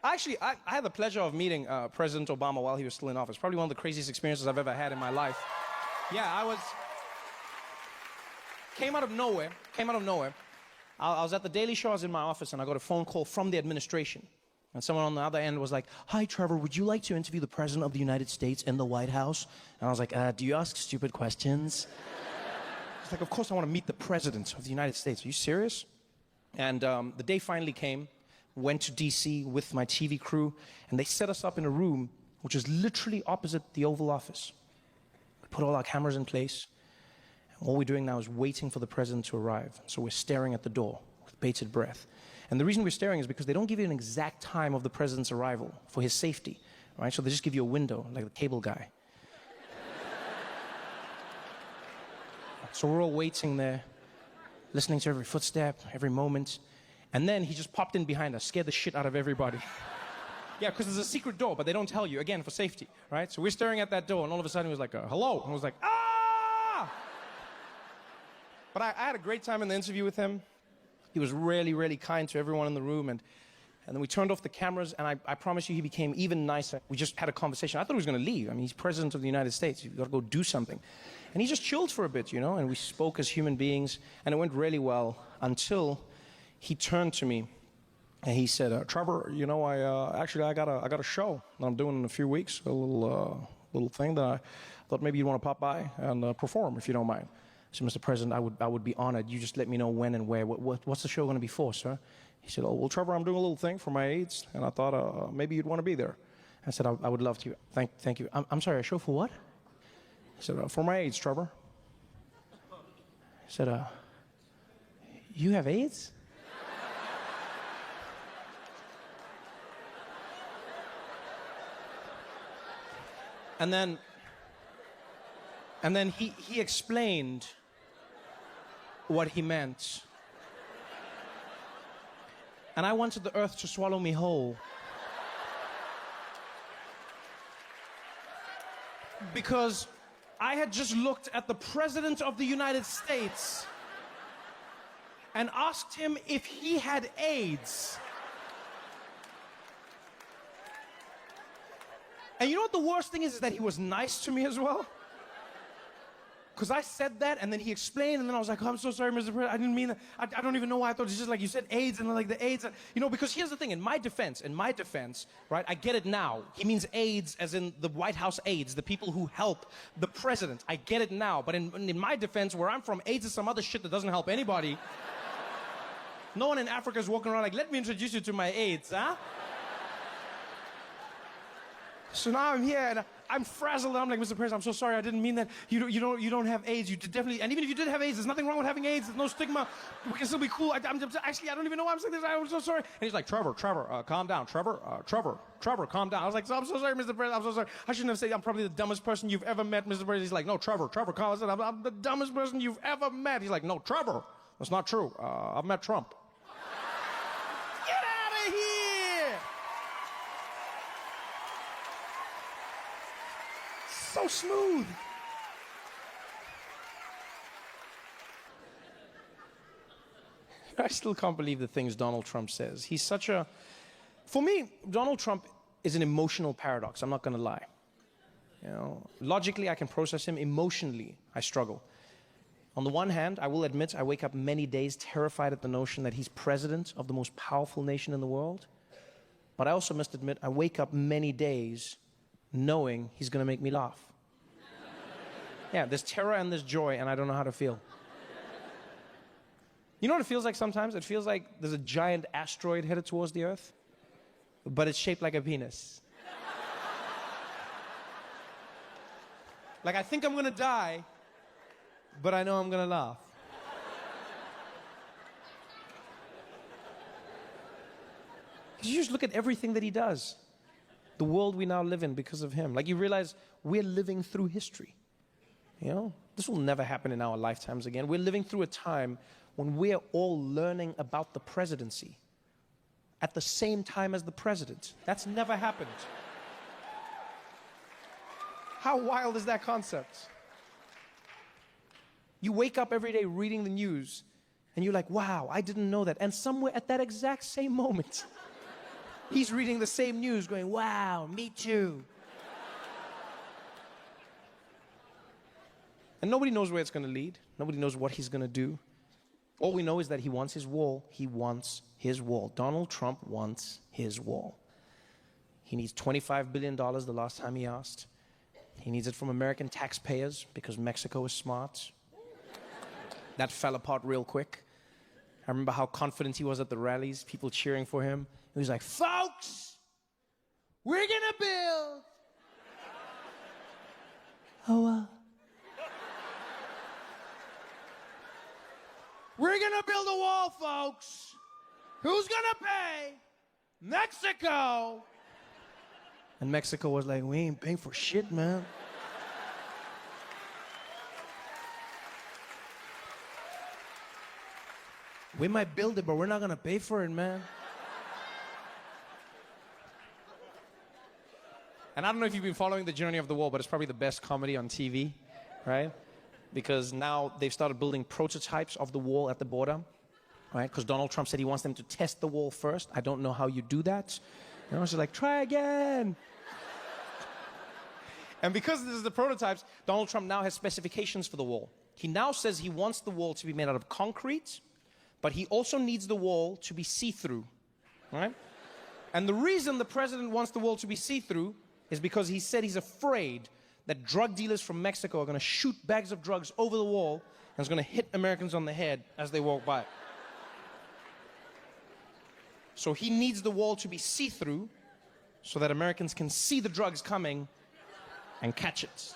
Actually, I had the pleasure of meeting President Obama while he was still in office. Probably one of the craziest experiences I've ever had in my life. Yeah, came out of nowhere. I was at the Daily Show, I was in my office, and I got a phone call from the administration. And someone on the other end was like, "Hi, Trevor, would you like to interview the President of the United States in the White House?" And I was like, "Do you ask stupid questions?" It's like, "Of course I want to meet the President of the United States. Are you serious?" And the day finally came. Went to DC with my TV crew, and they set us up in a room which is literally opposite the Oval Office. We put all our cameras in place, and all we're doing now is waiting for the president to arrive. So we're staring at the door with bated breath. And the reason we're staring is because they don't give you an exact time of the president's arrival for his safety, right? So they just give you a window, like the cable guy. So we're all waiting there, listening to every footstep, every moment. And then he just popped in behind us, scared the shit out of everybody. Yeah, because there's a secret door, but they don't tell you, again, for safety, right? So we're staring at that door, and all of a sudden he was like, "Hello." And I was like, "Ah!" But I had a great time in the interview with him. He was really, really kind to everyone in the room, and then we turned off the cameras, and I promise you he became even nicer. We just had a conversation. I thought he was going to leave. I mean, he's president of the United States. You've got to go do something. And he just chilled for a bit, you know, and we spoke as human beings, and it went really well until he turned to me and he said, "Trevor, you know, I got a show that I'm doing in a few weeks, a little thing that I thought maybe you'd want to pop by and perform if you don't mind." I said, "Mr. President, I would be honored. You just let me know when and where. What's the show going to be for, sir?" He said, "Oh, well, Trevor, I'm doing a little thing for my aides, and I thought maybe you'd want to be there." I said, I would love to. Thank you. I'm sorry, a show for what?" He said, "For my aides, Trevor." I said, "You have AIDS?" And then he explained what he meant. And I wanted the earth to swallow me whole. Because I had just looked at the President of the United States and asked him if he had AIDS. And you know what the worst thing is that he was nice to me as well? Because I said that, and then he explained, and then I was like, "Oh, I'm so sorry, Mr. President, I didn't mean that. I don't even know why I thought it's just like you said AIDS, and like the AIDS." You know, because here's the thing, in my defense, right, I get it now. He means AIDS as in the White House aides, the people who help the president. I get it now. But in my defense, where I'm from, AIDS is some other shit that doesn't help anybody. No one in Africa is walking around like, "Let me introduce you to my aides, huh?" So now I'm here and I'm frazzled. And I'm like, "Mr. President, I'm so sorry. I didn't mean that. You don't have AIDS. You definitely. And even if you did have AIDS, there's nothing wrong with having AIDS. There's no stigma. We can still be cool. Actually, I don't even know why I'm saying this. I'm so sorry." And he's like, Trevor, calm down. Trevor, calm down." I was like, "I'm so sorry, Mr. President. I'm so sorry. I shouldn't have said I'm probably the dumbest person you've ever met, Mr. President." He's like, "No, Trevor, calm." I said, I'm the dumbest person you've ever met." He's like, "No, Trevor, that's not true. I've met Trump." Get out of here! So smooth. I still can't believe the things Donald Trump says. He's such a... For me, Donald Trump is an emotional paradox, I'm not going to lie. You know, logically, I can process him. Emotionally, I struggle. On the one hand, I will admit I wake up many days terrified at the notion that he's president of the most powerful nation in the world. But I also must admit I wake up many days knowing he's going to make me laugh. Yeah, there's terror and there's joy, and I don't know how to feel. You know what it feels like sometimes? It feels like there's a giant asteroid headed towards the Earth, but it's shaped like a penis. Like, I think I'm going to die, but I know I'm going to laugh. You just look at everything that he does. The world we now live in because of him. Like, you realize we're living through history. You know, this will never happen in our lifetimes again. We're living through a time when we're all learning about the presidency at the same time as the president. That's never happened. How wild is that concept? You wake up every day reading the news, and you're like, "Wow, I didn't know that." And somewhere at that exact same moment, He's reading the same news going, wow, me too. And nobody knows where it's going to lead. Nobody knows what he's going to do. All we know is that he wants his wall. He wants his wall. Donald Trump wants his wall. He needs $25 billion the last time he asked. He needs it from American taxpayers because Mexico is smart. That fell apart real quick. I remember how confident he was at the rallies, people cheering for him. He was like, folks, we're going to build. We're going to build a wall, folks. Who's going to pay? Mexico. And Mexico was like, we ain't paying for shit, man. We might build it, but we're not going to pay for it, man. And I don't know if you've been following the journey of the wall, but it's probably the best comedy on TV, right? Because now they've started building prototypes of the wall at the border, right? Because Donald Trump said he wants them to test the wall first. I don't know how you do that. You know, it's like, try again. And because this is the prototypes, Donald Trump now has specifications for the wall. He now says he wants the wall to be made out of concrete, but he also needs the wall to be see-through, right? And the reason the president wants the wall to be see-through is because he said he's afraid that drug dealers from Mexico are going to shoot bags of drugs over the wall and it's going to hit Americans on the head as they walk by. So he needs the wall to be see-through so that Americans can see the drugs coming and catch it.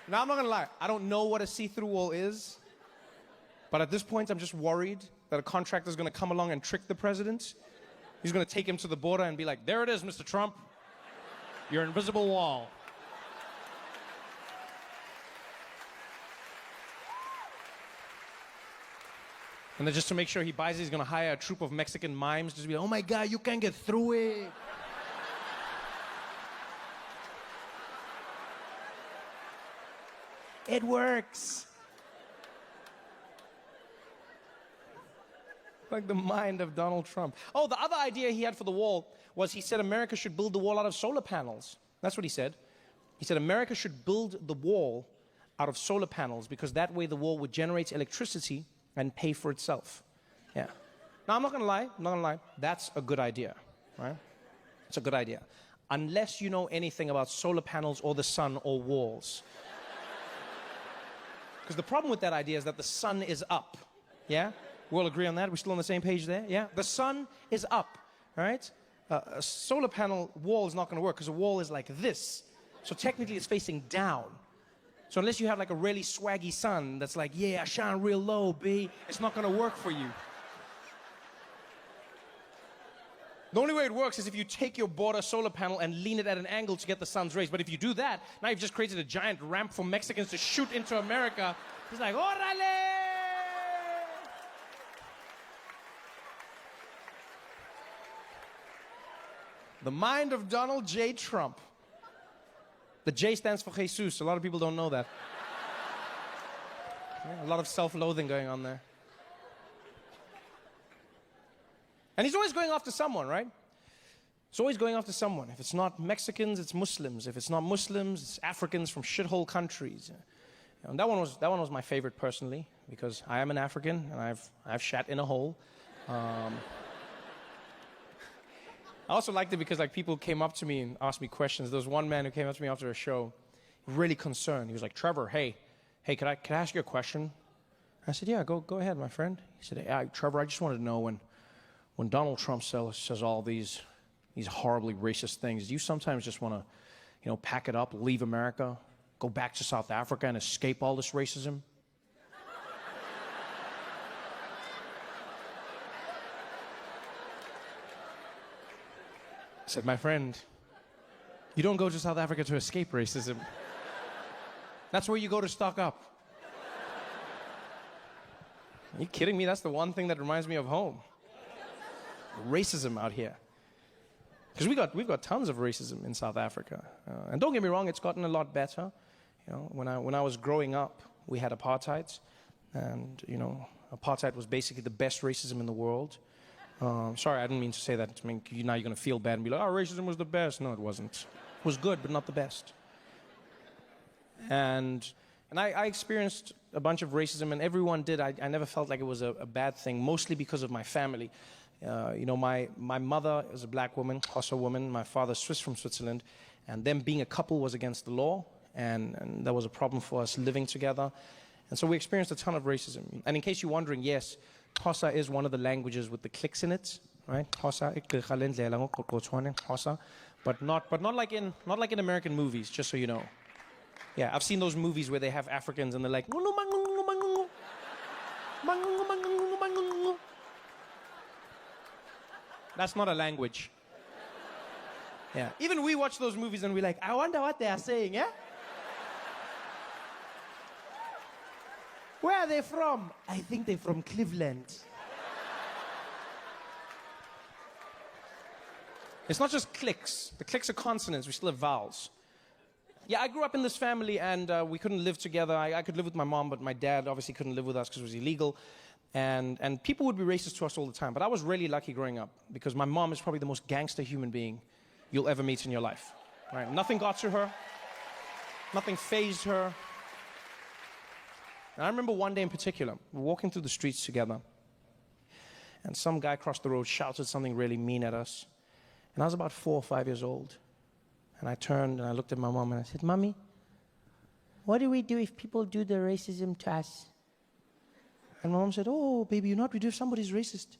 Now, I'm not going to lie. I don't know what a see-through wall is. But at this point, I'm just worried that a contractor is going to come along and trick the president. He's going to take him to the border and be like, there it is, Mr. Trump. Your invisible wall. And then just to make sure he buys it, he's going to hire a troop of Mexican mimes just to be like, oh my God, you can't get through it. It works. Like the mind of Donald Trump. Oh, the other idea he had for the wall was he said America should build the wall out of solar panels. That's what he said. He said America should build the wall out of solar panels because that way the wall would generate electricity and pay for itself. Yeah. Now, I'm not going to lie. That's a good idea, right? It's a good idea. Unless you know anything about solar panels or the sun or walls. Because the problem with that idea is that the sun is up, yeah? We'll agree on that? We're still on the same page there, yeah? The sun is up, right? A solar panel wall is not going to work because a wall is like this. So technically it's facing down. So unless you have like a really swaggy sun that's like, yeah, I shine real low, B, it's not going to work for you. The only way it works is if you take your border solar panel and lean it at an angle to get the sun's rays. But if you do that, now you've just created a giant ramp for Mexicans to shoot into America. It's like, órale! The mind of Donald J. Trump. The J stands for Jesus. A lot of people don't know that. Yeah, a lot of self-loathing going on there. And he's always going after someone, right? He's always going after someone. If it's not Mexicans, it's Muslims. If it's not Muslims, it's Africans from shithole countries. And that one was my favorite personally, because I am an African and I've shat in a hole. I also liked it because like people came up to me and asked me questions. There was one man who came up to me after a show, really concerned. He was like, Trevor, hey, can I ask you a question? I said, yeah, go ahead, my friend. He said, hey, Trevor, I just wanted to know when Donald Trump says all these horribly racist things, do you sometimes just want to, pack it up, leave America, go back to South Africa and escape all this racism? I said, my friend, you don't go to South Africa to escape racism. That's where you go to stock up. Are you kidding me? That's the one thing that reminds me of home. Racism out here. Because we've got tons of racism in South Africa. And don't get me wrong, it's gotten a lot better. When I was growing up, we had apartheid. And, apartheid was basically the best racism in the world. Sorry, I didn't mean to say that. I mean, now you're going to feel bad and be like, oh, racism was the best. No, it wasn't. It was good, but not the best. And I experienced a bunch of racism, and everyone did. I never felt like it was a bad thing, mostly because of my family. My mother is a black woman, Xhosa woman. My father's Swiss from Switzerland. And them being a couple was against the law, and that was a problem for us living together. And so we experienced a ton of racism. And in case you're wondering, yes, Xhosa is one of the languages with the clicks in it, right? Xhosa, but not like in American movies, just so you know. Yeah, I've seen those movies where they have Africans and they're like, that's not a language. Yeah, even we watch those movies and we're like, I wonder what they are saying, yeah? Where are they from? I think they're from Cleveland. It's not just clicks. The clicks are consonants. We still have vowels. Yeah, I grew up in this family, and we couldn't live together. I could live with my mom, but my dad obviously couldn't live with us because it was illegal. And people would be racist to us all the time. But I was really lucky growing up because my mom is probably the most gangster human being you'll ever meet in your life. Right? Nothing got to her. Nothing fazed her. And I remember one day in particular, we were walking through the streets together, and some guy across the road shouted something really mean at us. And I was about 4 or 5 years old. And I turned and I looked at my mom and I said, Mommy, what do we do if people do the racism to us? And my mom said, oh, baby, you know what we do if somebody's racist?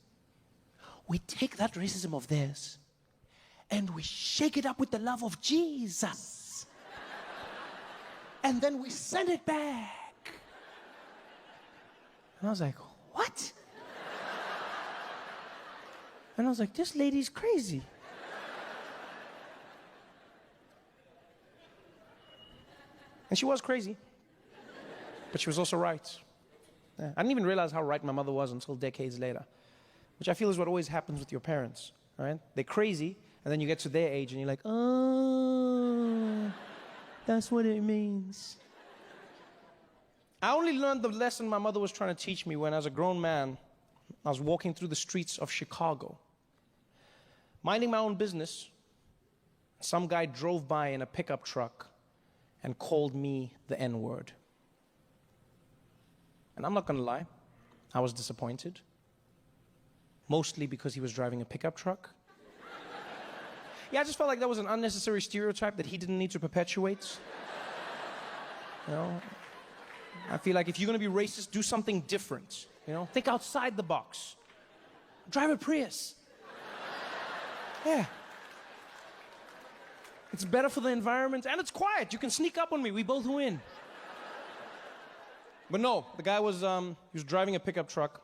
We take that racism of theirs and we shake it up with the love of Jesus. And then we send it back. And I was like, what? And I was like, this lady's crazy. And she was crazy, but she was also right. Yeah, I didn't even realize how right my mother was until decades later, which I feel is what always happens with your parents, right? They're crazy, and then you get to their age, and you're like, oh, that's what it means. I only learned the lesson my mother was trying to teach me when, as a grown man, I was walking through the streets of Chicago. Minding my own business, some guy drove by in a pickup truck and called me the N-word. And I'm not gonna lie, I was disappointed. Mostly because he was driving a pickup truck. Yeah, I just felt like that was an unnecessary stereotype that he didn't need to perpetuate. You know? I feel like if you're gonna be racist, do something different. You know? Think outside the box. Drive a Prius. Yeah. It's better for the environment, and it's quiet. You can sneak up on me. We both win. But no, the guy was he was driving a pickup truck,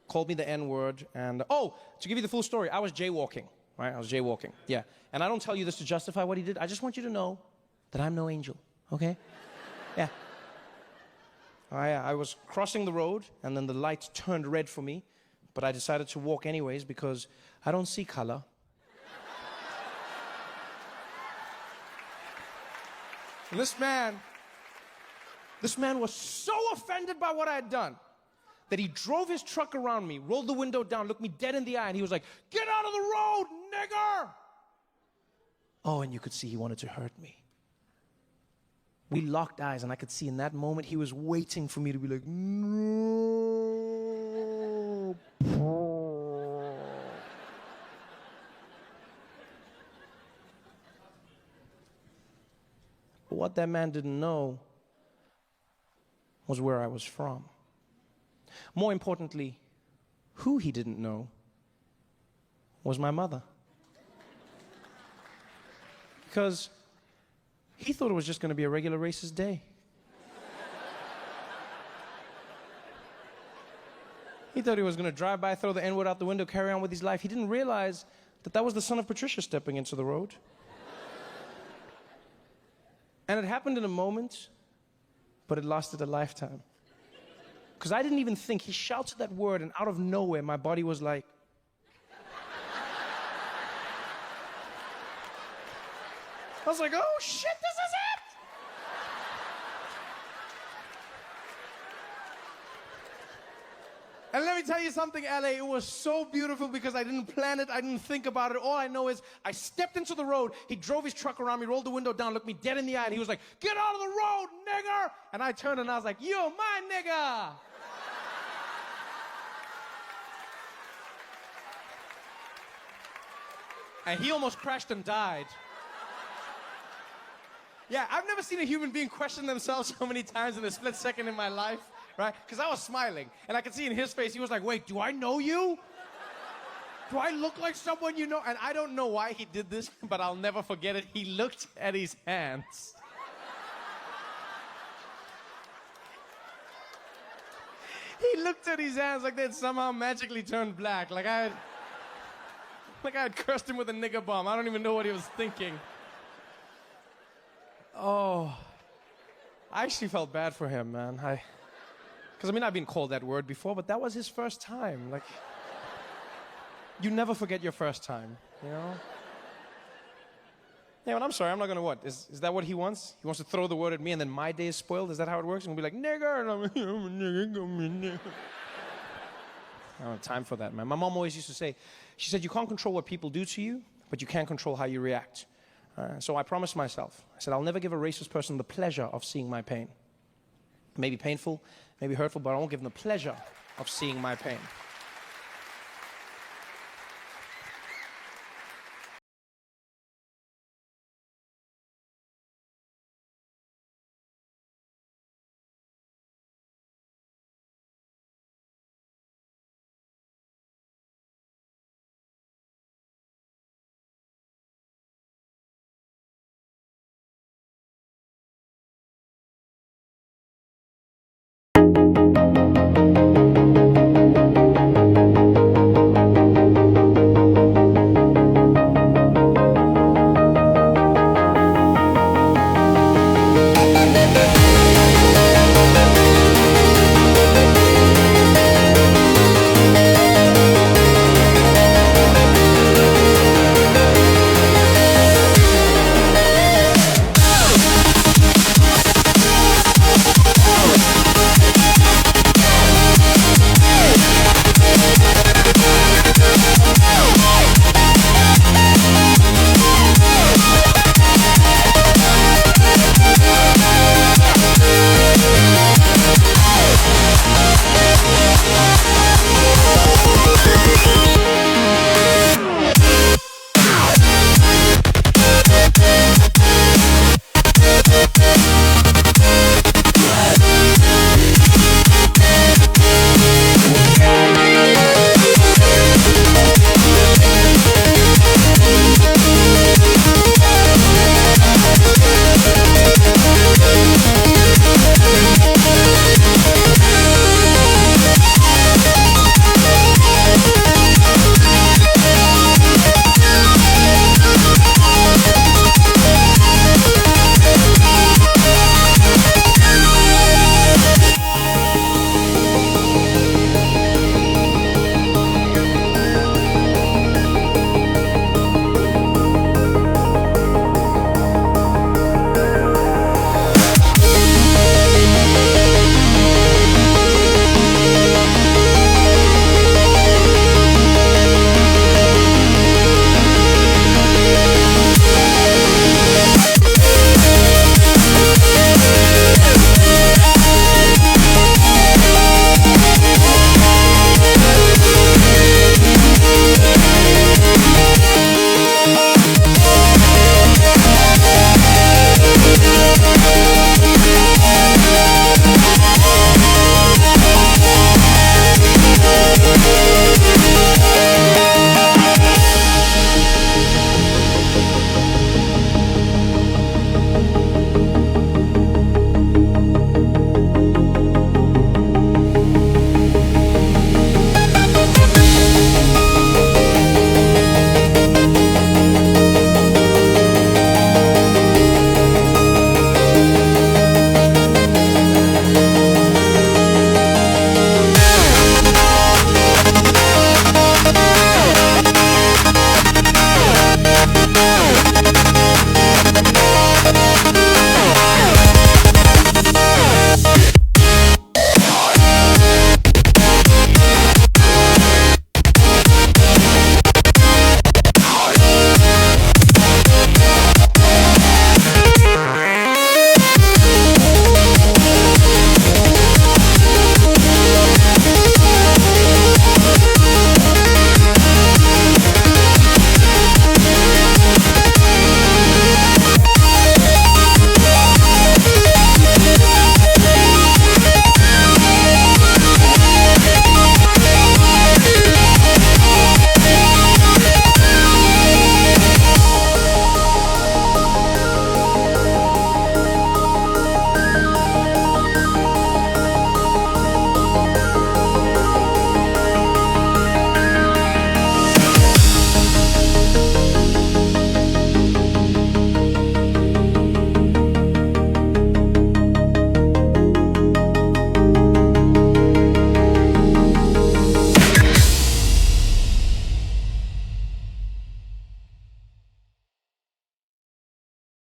called me the N-word, and oh, to give you the full story, I was jaywalking, right? I was jaywalking, yeah. And I don't tell you this to justify what he did. I just want you to know that I'm no angel, okay? Yeah. I was crossing the road, and then the light turned red for me, but I decided to walk anyways because I don't see color. And this man was so offended by what I had done that he drove his truck around me, rolled the window down, looked me dead in the eye, and he was like, get out of the road, nigger! Oh, and you could see he wanted to hurt me. We locked eyes, and I could see in that moment he was waiting for me to be like, no. But what that man didn't know was where I was from. More importantly, who he didn't know was my mother. Because he thought it was just going to be a regular racist day. He thought he was going to drive by, throw the N-word out the window, carry on with his life. He didn't realize that that was the son of Patricia stepping into the road. And it happened in a moment, but it lasted a lifetime. Because I didn't even think. He shouted that word, and out of nowhere, my body was like... I was like, oh shit, this is it! And let me tell you something, LA, it was so beautiful because I didn't plan it, I didn't think about it. All I know is I stepped into the road, he drove his truck around me, rolled the window down, looked me dead in the eye, and he was like, "Get out of the road, nigger!" And I turned and I was like, "You're my nigger!" And he almost crashed and died. Yeah, I've never seen a human being question themselves so many times in a split second in my life, right? Because I was smiling, and I could see in his face, he was like, "Wait, do I know you? Do I look like someone you know?" And I don't know why he did this, but I'll never forget it. He looked at his hands. He looked at his hands like they'd somehow magically turned black, like I had cursed him with a nigger bomb. I don't even know what he was thinking. Oh, I actually felt bad for him, man. Because I've been called that word before, but that was his first time. Like, you never forget your first time, you know? Yeah, but I'm sorry, I'm not gonna what? Is that what he wants? He wants to throw the word at me and then my day is spoiled? Is that how it works? And we'll be like, "Nigger," and I'm like, "I'm a nigger, come here, nigger." I don't have time for that, man. My mom always used to say, she said, "You can't control what people do to you, but you can control how you react." So I promised myself, I said, I'll never give a racist person the pleasure of seeing my pain. Maybe painful, maybe hurtful, but I won't give them the pleasure of seeing my pain.